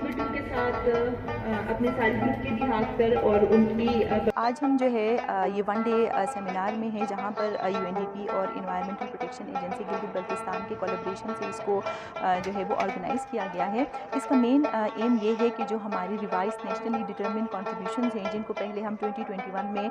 بیٹوں کے ساتھ اپنے سالگرہ کے بھی ہاتھ پر اور ان کی آج ہم جو ہے یہ ون ڈے سیمینار میں ہیں جہاں پر UNDP اور environmental protection agency Gilgit Baltistan کے کولیبریشن سے اس کو جو ہے وہ آرگنائز کیا گیا ہے۔ اس کا مین ایم یہ ہے کہ جو ہماری ریوائز نیشنلی ڈٹرمنڈ کنٹریبیوشنز ہیں جن کو پہلے ہم 2021 میں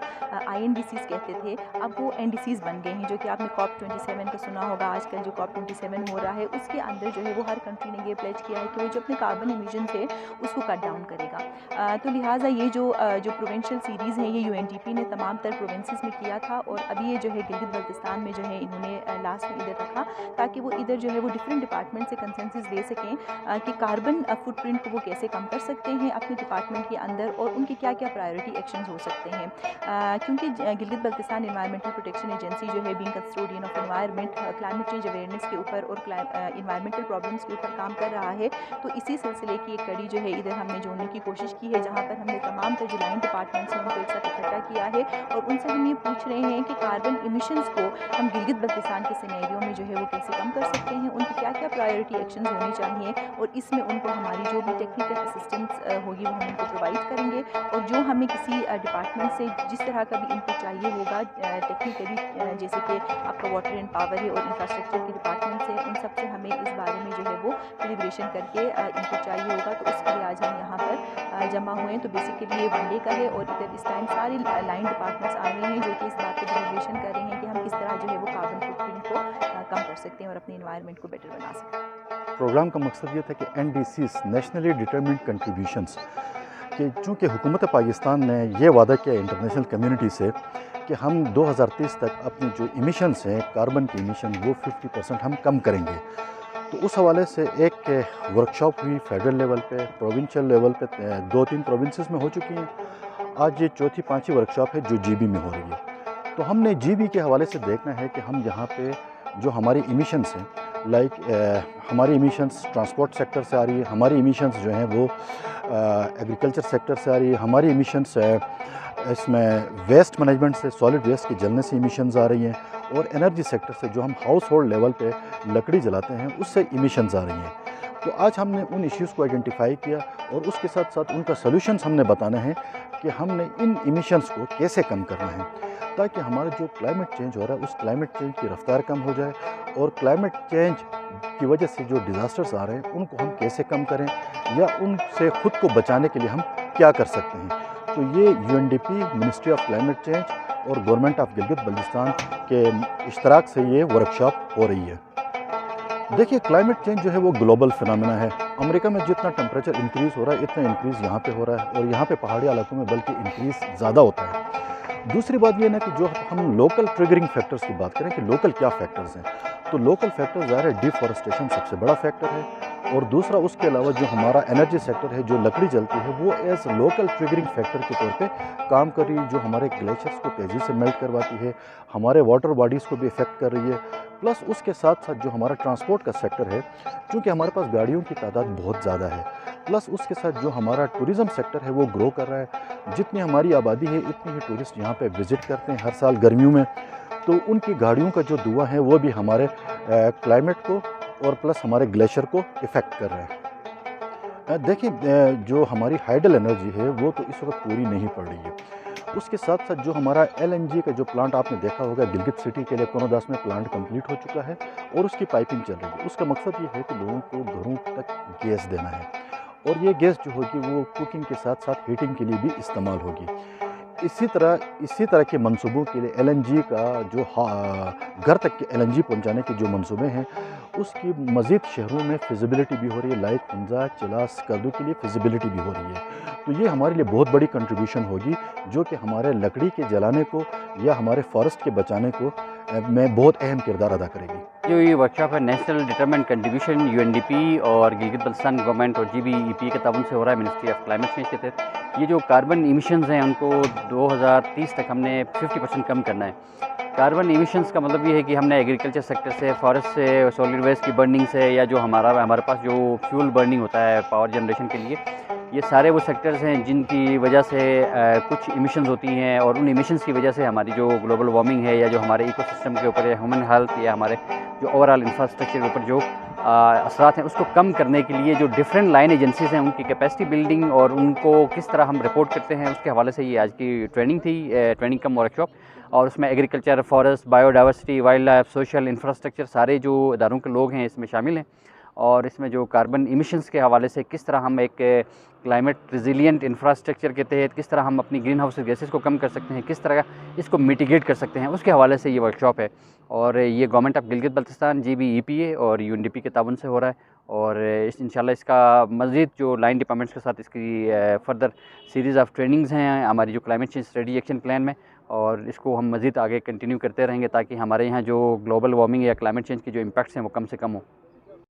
INDCs کہتے تھے، اب وہ NDCs بن گئے ہیں، جو کہ آپ نے COP27 کا سنا ہوگا۔ آج کل جو COP27 ہو رہا ہے اس کے اندر جو ہے وہ ہر کنٹری نے یہ پلیج کیا ہے کہ وہ جو اپنے کاربن ایمیشنز ہے اس کو کٹ ڈاؤن کرے گا۔ تو لہٰذا یہ جو پروونشل سیریز ہیں یہ UNDP نے تمام تر پروونسز میں کیا تھا، اور ابھی یہ جو ہے گلگت بلتستان میں جو ہے انہوں نے لاسٹ میں ادھر رکھا تاکہ وہ ادھر جو ہے وہ ڈفرینٹ ڈپارٹمنٹ سے کنسنسس دے سکیں کہ کاربن فٹ پرنٹ کو وہ کیسے کم کر سکتے ہیں اپنے ڈپارٹمنٹ کے اندر، اور ان کے کیا کیا پرائیورٹی ایکشنز ہو سکتے ہیں۔ کیونکہ Gilgit Baltistan environmental protection agency جو ہے being custodian of environment, climate change awareness کے اوپر اور انوائرمنٹل پرابلمس کے اوپر کام کر رہا ہے، تو اسی سلسلے کی ایک کڑی جو ہے ادھر ہم نے جوڑنے کی کوشش کی ہے، جہاں پر ہم نے تمام تر جو لائن ڈپارٹمنٹس ہیں ان کو ایک ساتھ اکٹھا کیا ہے، اور ان سے ہم یہ پوچھ رہے ہیں کہ کاربن ایمیشنز کو ہم گلگت بلتستان کے سینیریو میں جو ہے وہ کیسے کم کر سکتے ہیں، ان کی کیا کیا پرائیورٹی ایکشنز ہونی چاہیے، اور اس میں ان کو ہماری جو بھی ٹیکنیکل اسسٹنس ہوگی وہ ہم ان کو پرووائڈ کریں گے، اور جو ہمیں کسی ڈپارٹمنٹ سے جس طرح کا بھی انپٹ چاہیے ہوگا ٹیکنیکلی، جیسے کہ آپ کا واٹر اینڈ پاور ہے اور انفراسٹرکچر کے ڈپارٹمنٹ سے، ان سب سے ہمیں اس بارے میں جو ہے وہ ڈیلیبریشن کر کے انپٹ چاہیے ہوگا، تو اس کے لیے آج ہم یہاں پر جمع ہوئے ہیں۔ تو بیسیکلی یہ ون ڈے کا ہے، اور ادھر اس ٹائم سارے لائن ڈپارٹمنٹس آ رہے ہیں جو کہ اس بات پہ ڈیلیبریشن کر رہے ہیں کہ ہم کس طرح جو ہے وہ کاربن فٹ پرنٹ کو کم کر سکتے ہیں اور اپنے انوائرمنٹ کو بیٹر بنا سکتے ہیں۔ پروگرام کا مقصد یہ تھا کہ NDCs نیشنلی ڈٹرمنڈ کنٹریبیوشنز کہ چونکہ حکومت پاکستان نے یہ وعدہ کیا انٹرنیشنل کمیونٹی سے کہ ہم 2030 تک اپنی جو ایمیشنز ہیں کاربن کی ایمیشن وہ 50% ہم کم کریں گے، تو اس حوالے سے ایک ورکشاپ ہوئی فیڈرل لیول پہ، پروونشل لیول پہ 2-3 پروونسز میں ہو چکی ہیں۔ آج یہ چوتھی پانچویں ورکشاپ ہے جو GB میں ہو رہی ہے، تو ہم نے GB کے حوالے سے دیکھنا ہے کہ ہم یہاں پہ جو ہماری ایمیشنز ہیں لائک ہماری ایمیشنز ٹرانسپورٹ سیکٹر سے آ رہی ہے، ہماری ایمیشنز جو ہیں وہ ایگریکلچر سیکٹر سے آ رہی ہے، ہماری ایمیشنز اس میں ویسٹ مینجمنٹ سے، سالڈ ویسٹ کے جلنے سے ایمیشنز آ رہی ہیں، اور انرجی سیکٹر سے جو ہم ہاؤس ہولڈ لیول پہ لکڑی جلاتے ہیں اس سے ایمیشنز آ رہی ہیں۔ تو آج ہم نے ان ایشوز کو آئیڈینٹیفائی کیا، اور اس کے ساتھ ساتھ ان کا سلوشنز ہم نے بتانا ہے کہ ہم نے ان ایمیشنز کو کیسے کم کرنا ہے، تاکہ ہمارا جو کلائمیٹ چینج ہو رہا ہے اس کلائمیٹ چینج کی رفتار کم ہو جائے، اور کلائمیٹ چینج کی وجہ سے جو ڈیزاسٹرز آ رہے ہیں ان کو ہم کیسے کم کریں، یا ان سے خود کو بچانے کے لیے ہم کیا کر سکتے ہیں۔ تو یہ UNDP، ministry of climate change اور گورنمنٹ آف گلگت بلتستان کے اشتراک سے یہ ورکشاپ ہو رہی ہے۔ دیکھیے کلائمیٹ چینج جو ہے وہ گلوبل فنامنا ہے۔ امریکہ میں جتنا ٹمپریچر انکریز ہو رہا ہے اتنا انکریز یہاں پہ ہو رہا ہے، اور یہاں پہ پہاڑی علاقوں میں بلکہ انکریز زیادہ ہوتا ہے۔ دوسری بات یہ ہے کہ جو ہم لوکل ٹریگرنگ فیکٹرز کی بات کریں کہ لوکل کیا فیکٹرز ہیں، تو لوکل فیکٹر ظاہر ہے ڈیفورسٹیشن سب سے بڑا فیکٹر ہے، اور دوسرا اس کے علاوہ جو ہمارا انرجی سیکٹر ہے جو لکڑی جلتی ہے وہ ایز لوکل ٹریگرنگ فیکٹر کے طور پہ کام کر رہی ہے، جو ہمارے گلیشیئرز کو تیزی سے میلٹ کرواتی ہے، ہمارے واٹر باڈیز کو بھی افیکٹ کر رہی ہے۔ پلس اس کے ساتھ ساتھ جو ہمارا ٹرانسپورٹ کا سیکٹر ہے، چونکہ ہمارے پاس گاڑیوں کی تعداد بہت زیادہ ہے، پلس اس کے ساتھ جو ہمارا ٹورزم سیکٹر ہے وہ گرو کر رہا ہے، جتنی ہماری آبادی ہے اتنی ہی ٹورسٹ یہاں پہ وزٹ کرتے ہیں ہر سال گرمیوں میں، تو ان کی گاڑیوں کا جو دھواں ہے وہ بھی ہمارے کلائمیٹ کو اور پلس ہمارے گلیشیئر کو افیکٹ کر رہے ہیں۔ دیکھیں جو ہماری ہائیڈل انرجی ہے وہ تو اس وقت پوری نہیں پڑ رہی ہے، اس کے ساتھ ساتھ جو ہمارا LNG کا جو پلانٹ آپ نے دیکھا ہوگا گلگت سٹی کے لیے کونوداس میں پلانٹ کمپلیٹ ہو چکا ہے، اور اس کی پائپنگ چل رہی ہے۔ اس کا مقصد یہ ہے کہ لوگوں کو گھروں تک گیس دینا ہے، اور یہ گیس جو ہوگی وہ کوکنگ کے ساتھ ساتھ ہیٹنگ کے لیے بھی استعمال ہوگی۔ اسی طرح کے منصوبوں کے لیے LNG کا جو گھر تک کے LNG پہنچانے کے جو منصوبے ہیں اس کی مزید شہروں میں فیزیبلٹی بھی ہو رہی ہے، لائک ہنزا، چلاس، کردو کے لیے فیزیبلٹی بھی ہو رہی ہے۔ تو یہ ہمارے لیے بہت بڑی کنٹریبیوشن ہوگی جو کہ ہمارے لکڑی کے جلانے کو یا ہمارے فارسٹ کے بچانے کو میں بہت اہم کردار ادا کرے گی۔ جو یہ ورکشاپ ہے نیشنل ڈٹرمنڈ کنٹریبیوشن UNDP اور گلگت بلتستان گورنمنٹ اور GBEP کے تعاون سے ہو رہا ہے، منسٹری آف کلائمیٹ چینج کے تحت۔ یہ جو کاربن ایمیشنز ہیں ان کو 2030 تک ہم نے 50% کم کرنا ہے۔ کاربن ایمیشنز کا مطلب یہ ہے کہ ہم نے ایگریکلچر سیکٹر سے، فارسٹ سے، سالڈ ویسٹ کی برننگ سے، یا جو ہمارے پاس جو فیول برننگ ہوتا ہے پاور جنریشن کے لیے، یہ سارے وہ سیکٹرز ہیں جن کی وجہ سے کچھ ایمیشنز ہوتی ہیں، اور ان ایمیشنز کی وجہ سے ہماری جو گلوبل وارمنگ ہے، یا جو ہمارے ایکو سسٹم کے اوپر ہے، ہیومن ہیلتھ، یا ہمارے جو اوور آل انفراسٹرکچر کے اوپر جو اثرات ہیں اس کو کم کرنے کے لیے جو ڈفرینٹ لائن ایجنسیز ہیں ان کی کیپیسٹی بلڈنگ اور ان کو کس طرح ہم رپورٹ کرتے ہیں اس کے حوالے سے یہ آج کی ٹریننگ تھی، ٹریننگ کم ورک شاپ. اور اس میں agriculture, forest, biodiversity, wildlife, social infrastructure سارے جو اداروں کے لوگ ہیں اس میں شامل ہیں. اور اس میں جو کاربن ایمیشنز کے حوالے سے کس طرح ہم ایک کلائمیٹ ریزیلینٹ انفراسٹرکچر کے تحت کس طرح ہم اپنی گرین ہاؤس گیسز کو کم کر سکتے ہیں، کس طرح اس کو میٹیگیٹ کر سکتے ہیں، اس کے حوالے سے یہ ورک شاپ ہے. اور یہ government of Gilgit Baltistan, GBEPA اور UNDP کے تعاون سے ہو رہا ہے. اور انشاءاللہ اس کا مزید جو لائن ڈپارٹمنٹس کے ساتھ اس کی فردر سیریز آف ٹریننگز ہیں ہماری جو climate change strategy action plan میں، اور اس کو ہم مزید آگے کنٹینیو کرتے رہیں گے تاکہ ہمارے یہاں جو گلوبل وارمنگ یا کلائمیٹ چینج کے جو امپیکٹس ہیں وہ کم سے کم ہوں.